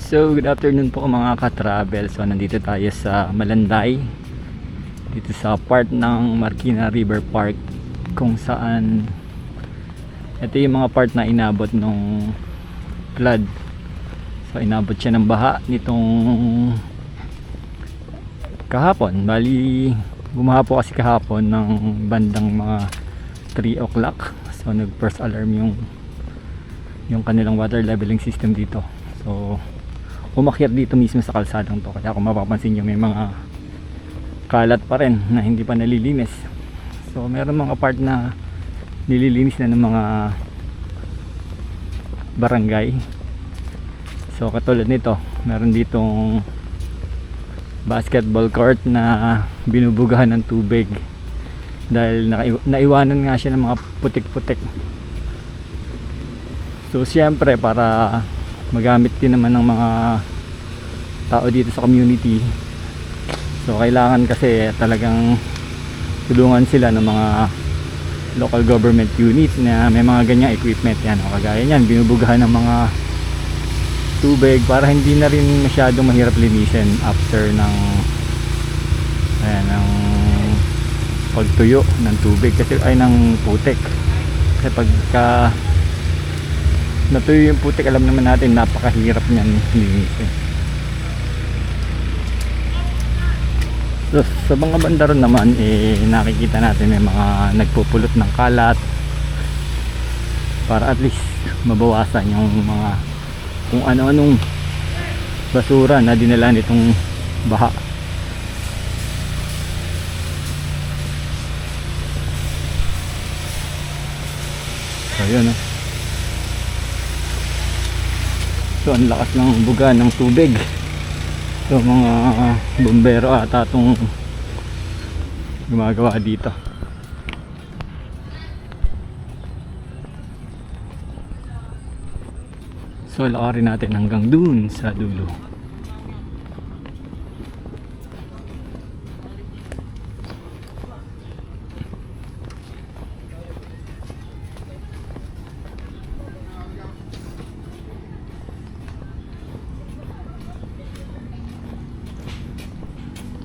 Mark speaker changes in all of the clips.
Speaker 1: So, good afternoon po mga ka-travel. So, nandito tayo sa Malanday, dito sa part ng Marikina River Park, kung saan ito yung mga part na inabot nung flood. So, inabot siya ng baha nitong kahapon. Bali, bumaha po kasi kahapon ng bandang mga 3 o'clock. So, nag first alarm yung kanilang water leveling system dito. So, umakyat dito mismo sa kalsadang to, kaya kung mapapansin nyo may mga kalat pa rin na hindi pa nalilinis. So meron mga part na nililinis na ng mga barangay. So katulad nito, meron ditong basketball court na binubugahan ng tubig dahil naiwanan nga siya ng mga putik-putik. So siyempre, para magamit din naman ng mga tao dito sa community, so kailangan kasi talagang tulungan sila ng mga local government units na may mga ganyang equipment. Yan, o kagaya yan, binubugahan ng mga tubig para hindi na rin masyadong mahirap linisin after ng ng pagtuyo ng tubig kasi ay ng putik. Kasi pagka natuyo yung putik, alam naman natin napakahirap niyan linisin. So, sa mga banda ron naman nakikita natin may mga nagpupulot ng kalat para at least mabawasan yung mga kung ano-anong basura na dinala nitong baha. So yun, no? So ang lakas ng buga ng tubig. So mga bumbero ata itong gumagawa dito. So lakarin natin hanggang dun sa dulo.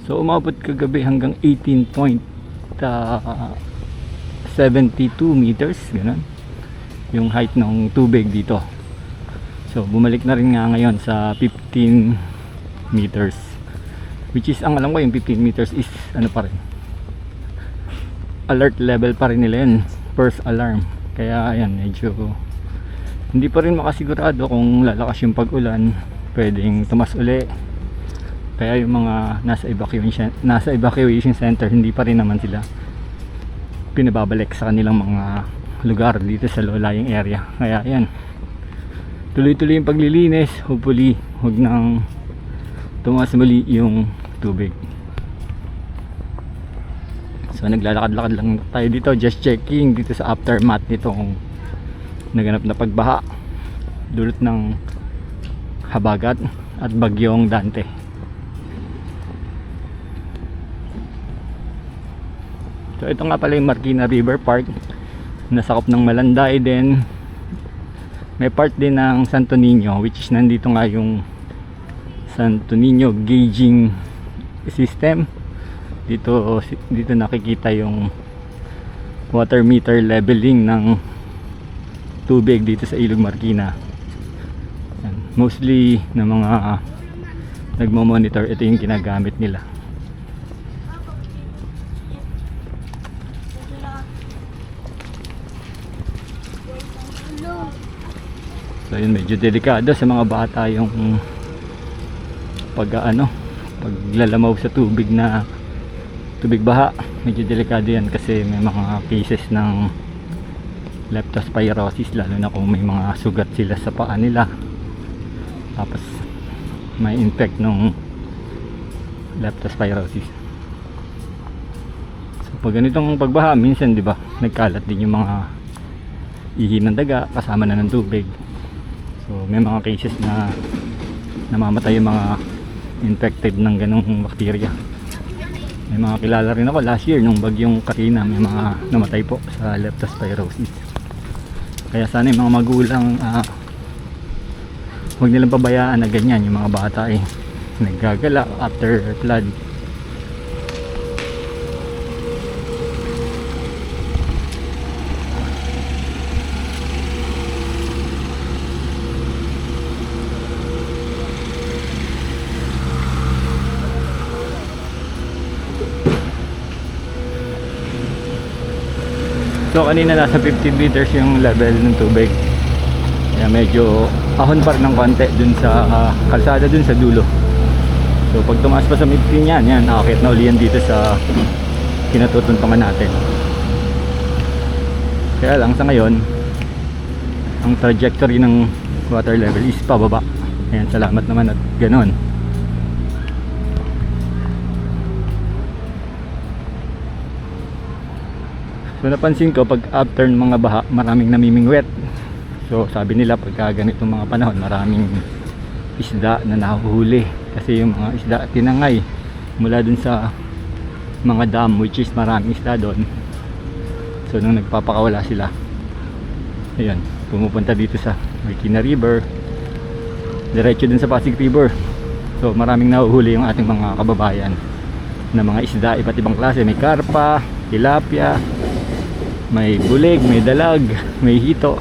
Speaker 1: So umabot kagabi hanggang 18.72 meters, ganun yung height ng tubig dito. So bumalik na rin nga ngayon sa 15 meters, which is, ang alam ko yung 15 meters is ano pa rin, alert level pa rin nila yun, first alarm. Kaya ayan, medyo hindi pa rin makasigurado kung lalakas yung pag-ulan, pwedeng tumas uli. Kaya yung mga nasa evacuation center, hindi pa rin naman sila pinababalik sa kanilang mga lugar dito sa low-lying area. Kaya yan, tuloy-tuloy yung paglilinis. Hopefully huwag nang tumaas muli yung tubig. So naglalakad-lakad lang tayo dito, just checking dito sa aftermath nitong naganap na pagbaha dulot ng habagat at bagyong Dante. So ito nga pala yung Marikina River Park, nasakop ng Malanday. Then may part din ng Santo Niño, which is nandito nga yung Santo Niño gauging system. Dito nakikita yung water meter leveling ng tubig dito sa Ilog Marikina. Mostly na mga nagmo-monitor, ito yung ginagamit nila. So yun, medyo delikado sa mga bata yung paglalamaw sa tubig baha. Medyo delikado yan kasi may mga cases ng leptospirosis, lalo na kung may mga sugat sila sa paa nila, tapos may infect ng leptospirosis. So pag ganitong pagbaha, minsan di ba nagkalat din yung mga ihi ng daga kasama na ng tubig. So may mga cases na namamatay yung mga infected ng ganong bacteria. May mga kilala rin ako last year nung bagyong Katrina, may mga namatay po sa leptospirosis. Kaya sana yung mga magulang huwag nilang pabayaan na ganyan yung mga bata eh, naggagala after flood. So kanina nasa 50 meters yung level ng tubig. Kaya medyo ahon pa rin ng konti dun sa kalsada dun sa dulo. So pag tumaas pa sa midpin yan, nakakit na uli yan dito sa kinatutuntungan natin. Kaya lang sa ngayon, ang trajectory ng water level is pababa. Ayan, salamat naman at ganon. So napansin ko pag after ng mga baha, maraming namimingwit. So sabi nila pagka ganitong mga panahon, maraming isda na nahuhuli. Kasi yung mga isda tinangay mula dun sa mga dam, which is maraming isda doon. So nung nagpapakawala sila, ayun, pumupunta dito sa Marikina River, diretso dun sa Pasig River. So maraming nahuhuli yung ating mga kababayan na mga isda, iba't ibang klase. May karpa, tilapia, may bulig, may dalag, may hito.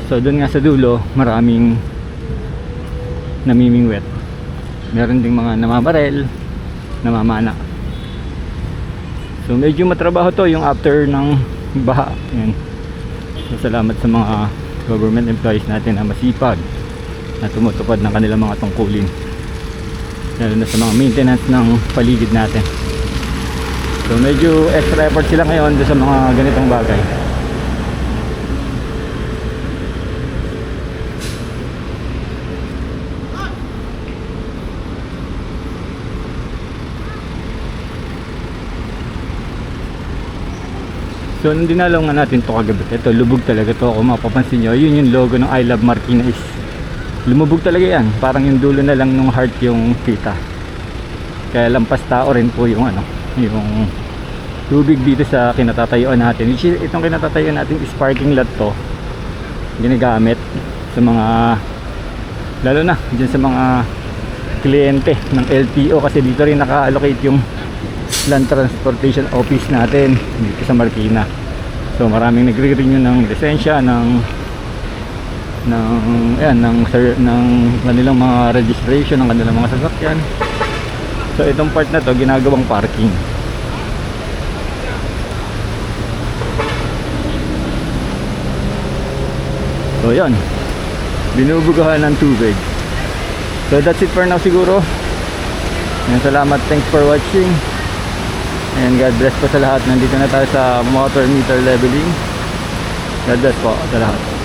Speaker 1: So doon nga sa dulo, maraming namimingwit. Meron ding mga namabarel, namamana. So medyo matrabaho to yung after ng baha. Yan. So salamat sa mga government employees natin na masipag na tumutupad ng kanilang mga tungkulin, lalo na sa mga maintenance ng paligid natin. So medyo extra effort sila ngayon sa mga ganitong bagay. So nung dinalaw nga natin to kagabi, ito lubog talaga to. Kung mapapansin nyo, yun yung logo ng I Love Marikina is lumubog talaga yan. Parang yung dulo na lang ng heart yung kita. Kaya lampas tao rin po yung ano, yung tubig dito sa kinatatayuan natin. Which is, itong kinatatayuan natin is parking lot to, ginagamit sa mga, lalo na dyan sa mga kliyente ng LTO, kasi dito rin naka-allocate yung Land Transportation Office natin dito sa Marikina. So maraming nagre-renew ng lisensya ng kanilang mga registration ng kanilang mga sasakyan. So itong part na to ginagawang parking. So yan, binubugahan ng tubig. So that's it for now siguro. And salamat, thanks for watching. And God bless po sa lahat. Nandito na tayo sa water meter leveling. God bless po sa lahat.